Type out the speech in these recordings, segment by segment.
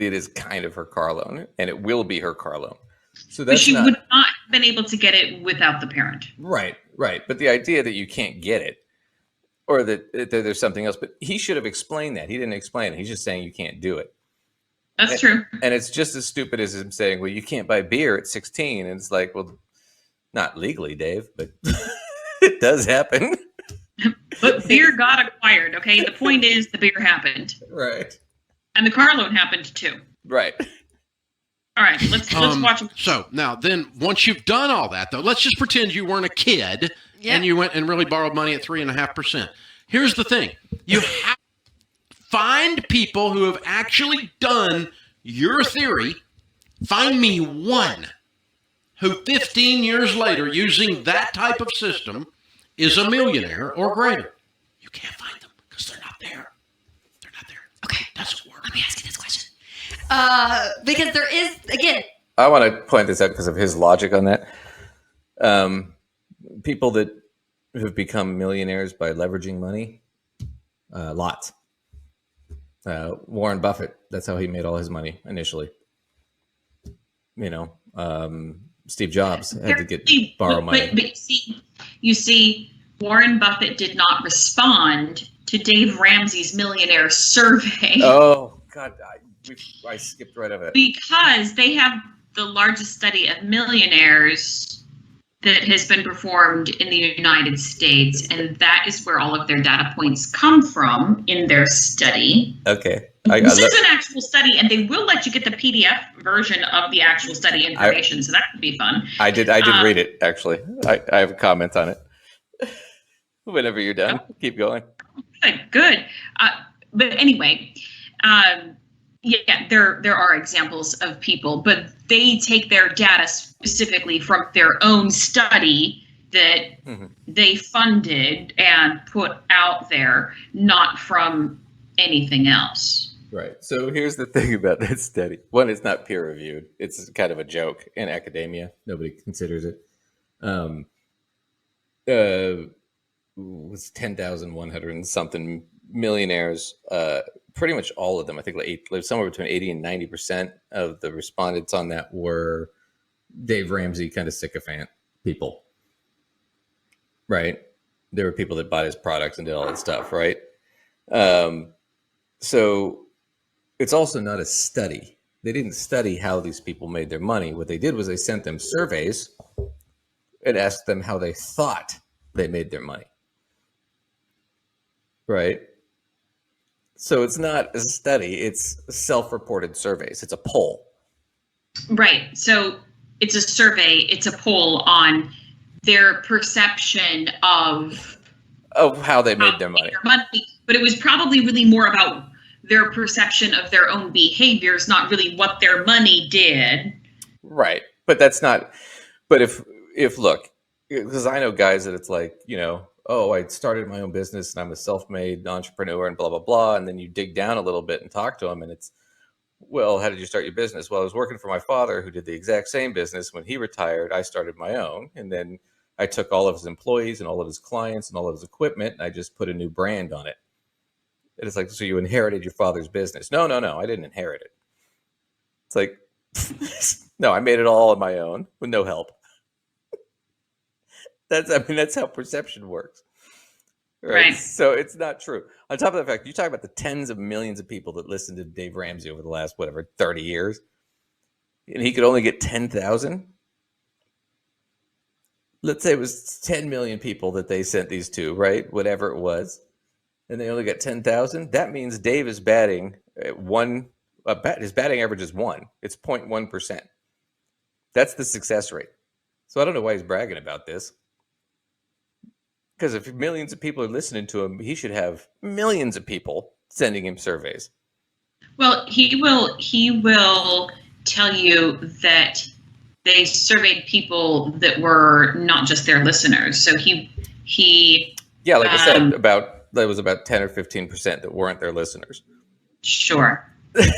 it is kind of her car loan, and it will be her car loan. So but she would not have been able to get it without the parent. Right. But the idea that you can't get it, or that there's something else, but he should have explained that. He didn't explain it. He's just saying you can't do it. That's true. And it's just as stupid as him saying, well, you can't buy beer at 16. And it's like, well, not legally, Dave, but it does happen. But beer got acquired, okay? The point is the beer happened. Right. And the car loan happened too. Right. All right, let's watch. So now then, once you've done all that, though, let's just pretend you weren't a kid and you went and really borrowed money at 3.5%. Here's the thing. You have to find people who have actually done your theory. Find me one who 15 years later, using that type of system, is a millionaire or greater. You can't find them because they're not there. They're not there. Okay. Doesn't work. Let me ask you this question. Because there is, again. I want to point this out because of his logic on that. People that have become millionaires by leveraging money, lots. Warren Buffett, that's how he made all his money initially. Steve Jobs had to borrow money. But you see, Warren Buffett did not respond to Dave Ramsey's millionaire survey. Oh, God, I skipped right over that. Because they have the largest study of millionaires that has been performed in the United States, and that is where all of their data points come from in their study. Okay. This is an actual study, and they will let you get the PDF version of the actual study information, so that could be fun. I did read it, actually. I have a comment on it. Whenever you're done, keep going. Good. But anyway, there are examples of people, but they take their data specifically from their own study that they funded and put out there, not from anything else. Right. So here's the thing about that study. One, it's not peer reviewed. It's kind of a joke in academia. Nobody considers it. Was 10,100 and something millionaires. Pretty much all of them, I think somewhere between 80 and 90% of the respondents on that were Dave Ramsey kind of sycophant people. Right. There were people that bought his products and did all that stuff. Right. So it's also not a study. They didn't study how these people made their money. What they did was they sent them surveys and asked them how they thought they made their money. Right. So it's not a study. It's self-reported surveys. It's a poll. Right. So it's a survey. It's a poll on their perception of how they made their money. But it was probably really more about their perception of their own behaviors, not really what their money did. Right. But that's not, but if look, because I know guys that it's like, I started my own business and I'm a self-made entrepreneur and blah, blah, blah. And then you dig down a little bit and talk to them and it's, well, how did you start your business? Well, I was working for my father who did the exact same business. When he retired, I started my own. And then I took all of his employees and all of his clients and all of his equipment and I just put a new brand on it. And it's like, so you inherited your father's business. No, I didn't inherit it. It's like, no, I made it all on my own with no help. That's how perception works. Right. So it's not true. On top of the fact, you talk about the tens of millions of people that listened to Dave Ramsey over the last, 30 years. And he could only get 10,000. Let's say it was 10 million people that they sent these to, right? Whatever it was. And they only got 10,000. That means Dave is batting at his batting average is 1. It's 0.1%. That's the success rate. So I don't know why he's bragging about this. Because if millions of people are listening to him, he should have millions of people sending him surveys. Well, he will tell you that they surveyed people that were not just their listeners. So he like I said, there was about 10 or 15% that weren't their listeners. Sure.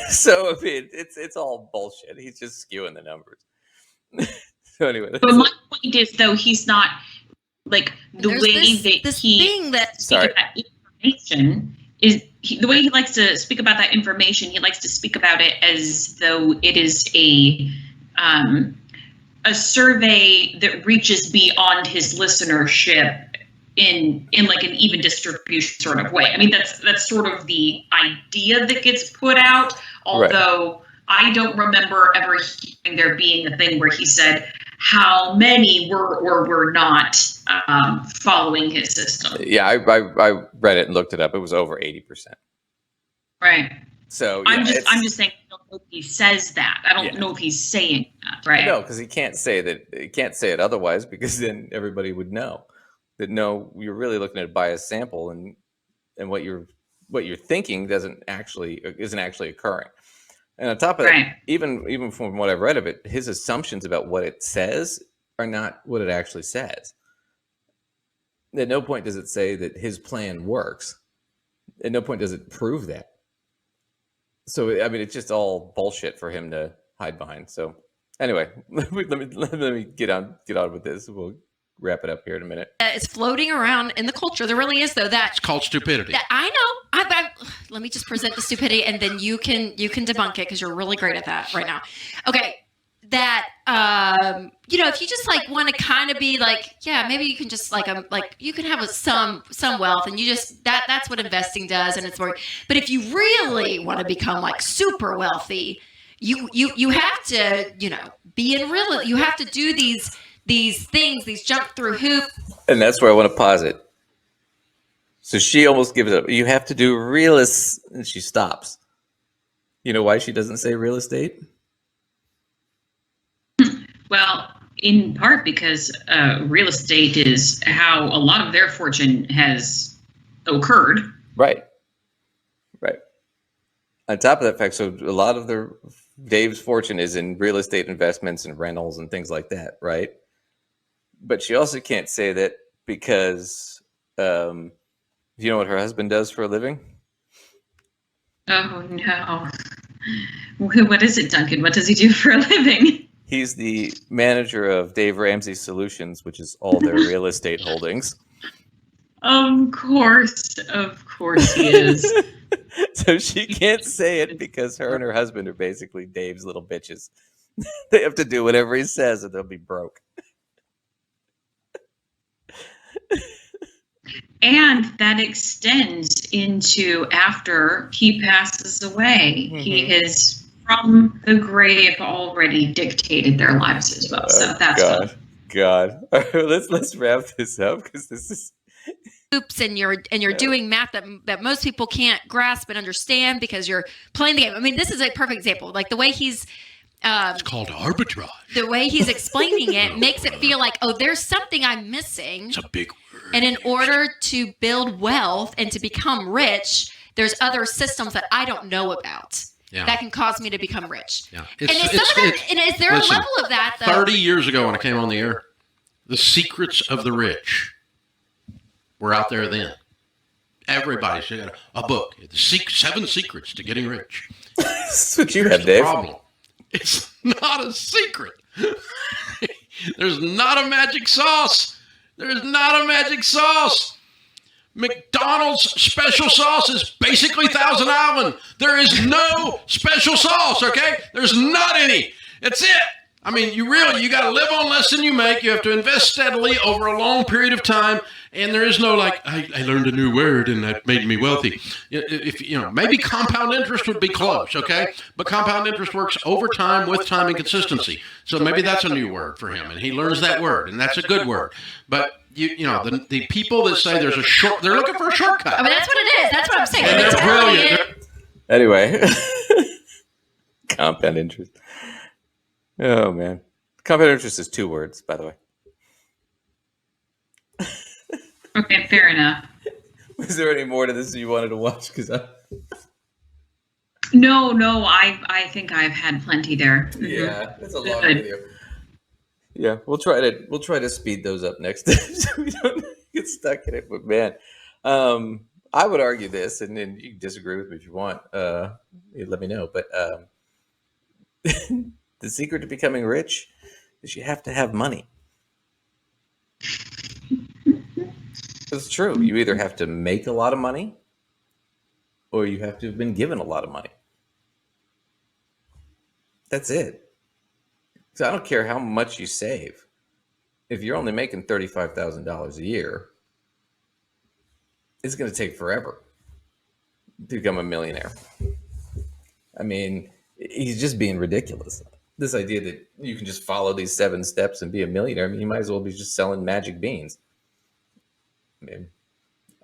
So it's all bullshit. He's just skewing the numbers. So anyway, but my point is, though, he's not like the way that he got information the way he likes to speak about that information. He likes to speak about it as though it is a survey that reaches beyond his listenership in like an even distribution sort of way. I mean, that's sort of the idea that gets put out, although I don't remember ever hearing there being a thing where he said how many were or were not following his system. Yeah, I read it and looked it up. It was over 80%. Right. So I'm just saying, I don't know if he says that. I don't know if he's saying that, right? No, because he can't say that. He can't say it otherwise, because then everybody would know that you're really looking at a biased sample, and what you're thinking isn't actually occurring. And on top of that, even from what I've read of it, his assumptions about what it says are not what it actually says. At no point does it say that his plan works. At no point does it prove that. So, I mean, it's just all bullshit for him to hide behind. So anyway, let me get on with this. We'll wrap it up here in a minute. It's floating around in the culture. There really is, though. It's called stupidity. I know. Let me just present the stupidity, and then you can debunk it, because you're really great at that right now. Okay. That if you just like want to kind of be like, yeah, maybe you can just like you can have some wealth, and you just that's what investing does, and it's more. But if you really want to become like super wealthy, you have to be in real. You have to do these things, these jump through hoops. And that's where I want to pause it. So she almost gives up. You have to do and she stops. You know why she doesn't say real estate? Well, in part because real estate is how a lot of their fortune has occurred. Right. On top of that fact, so a lot of Dave's fortune is in real estate investments and rentals and things like that, right? But she also can't say that because you know what her husband does for a living? Oh, no. What is it, Duncan? What does he do for a living? He's the manager of Dave Ramsey Solutions, which is all their real estate holdings. Of course he is. So she can't say it because her and her husband are basically Dave's little bitches. They have to do whatever he says, or they'll be broke. And that extends into after he passes away. Mm-hmm. He has, from the grave, already dictated their lives as well. So that's God. All right, let's wrap this up, because this is oops, and you're doing math that most people can't grasp and understand because you're playing the game. I mean, this is a perfect example. Like the way he's it's called arbitrage. The way he's explaining it makes it feel like, oh, there's something I'm missing. It's a big word. And in order to build wealth and to become rich, there's other systems that I don't know about that can cause me to become rich. Yeah. And is there a level of that, though? 30 years ago when I came on the air, the secrets of the rich were out there then. Everybody should have a book. 7 Secrets to Getting Rich. That's what you have, Dave. Problem. It's not a secret. There's not a magic sauce. There's not a magic sauce. McDonald's special sauce is basically Thousand Island. There is no special sauce, okay? There's not any. That's it. I mean, you got to live on less than you make. You have to invest steadily over a long period of time. And there is no I learned a new word and that made me wealthy. If maybe compound interest would be close, okay? But compound interest works over time, with time, and consistency. So maybe that's a new word for him, and he learns that word, and that's a good word. But the people that say there's they're looking for a shortcut. I mean, that's what it is. That's what I'm saying. And they're brilliant. Anyway, compound interest. Oh man, compound interest is 2 words, by the way. Okay, fair enough. Was there any more to this you wanted to watch? No, I think I've had plenty there. Yeah, it's a long video. Yeah, we'll try to speed those up next time so we don't get stuck in it. But man, I would argue this, and then you can disagree with me if you want. You let me know. But the secret to becoming rich is you have to have money. It's true. You either have to make a lot of money or you have to have been given a lot of money. That's it. So I don't care how much you save. If you're only making $35,000 a year, it's going to take forever to become a millionaire. I mean, he's just being ridiculous. This idea that you can just follow these 7 steps and be a millionaire. I mean, you might as well be just selling magic beans. I mean,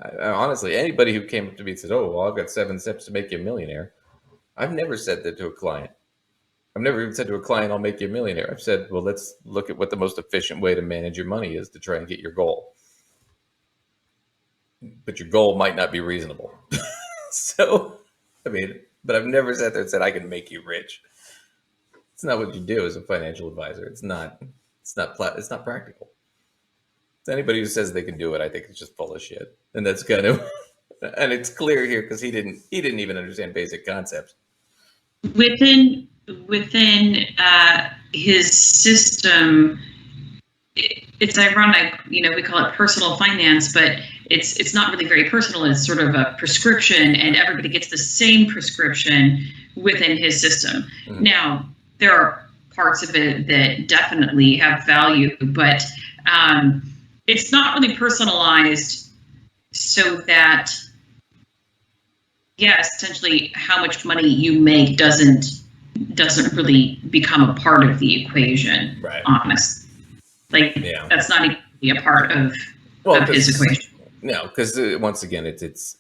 I honestly, anybody who came up to me and said, "Oh, well, I've got 7 steps to make you a millionaire," I've never said that to a client. I've never even said to a client, "I'll make you a millionaire." I've said, "Well, let's look at what the most efficient way to manage your money is to try and get your goal." But your goal might not be reasonable. So, I mean, but I've never sat there and said, "I can make you rich." It's not what you do as a financial advisor. It's not practical. Anybody who says they can do it, I think, is just full of shit. And that's kind of, and it's clear here because he didn't even understand basic concepts. Within his system, it's ironic. We call it personal finance, but it's not really very personal. It's sort of a prescription, and everybody gets the same prescription within his system. Mm-hmm. Now, there are parts of it that definitely have value, but it's not really personalized so that, essentially how much money you make doesn't really become a part of the equation, right? Honest. That's not even a part of his equation. No, because once again, it's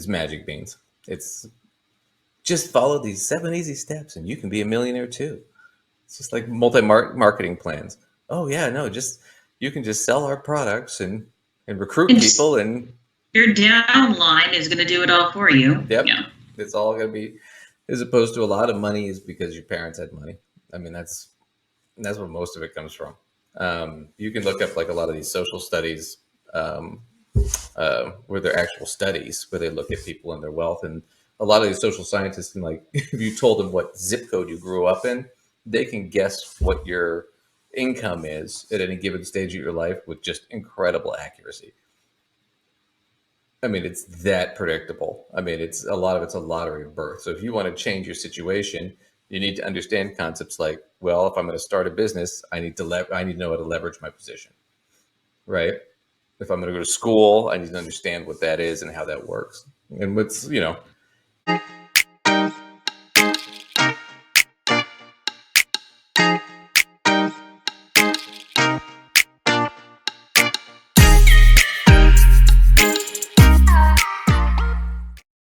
magic beans. It's just follow these 7 easy steps and you can be a millionaire too. It's just like marketing plans. Oh yeah, no, you can just sell our products and recruit people, and your downline is going to do it all for you. Yep. Yeah. It's all going to be, as opposed to a lot of money is because your parents had money. I mean, that's where most of it comes from. You can look up like a lot of these social studies, where they're actual studies where they look at people and their wealth, and a lot of these social scientists can, like, if you told them what zip code you grew up in, they can guess what your income is at any given stage of your life with just incredible accuracy. I mean, it's that predictable. I mean, a lot of it's a lottery of birth. So if you want to change your situation, you need to understand concepts like, well, if I'm going to start a business, I need to know how to leverage my position, right? If I'm going to go to school, I need to understand what that is and how that works. And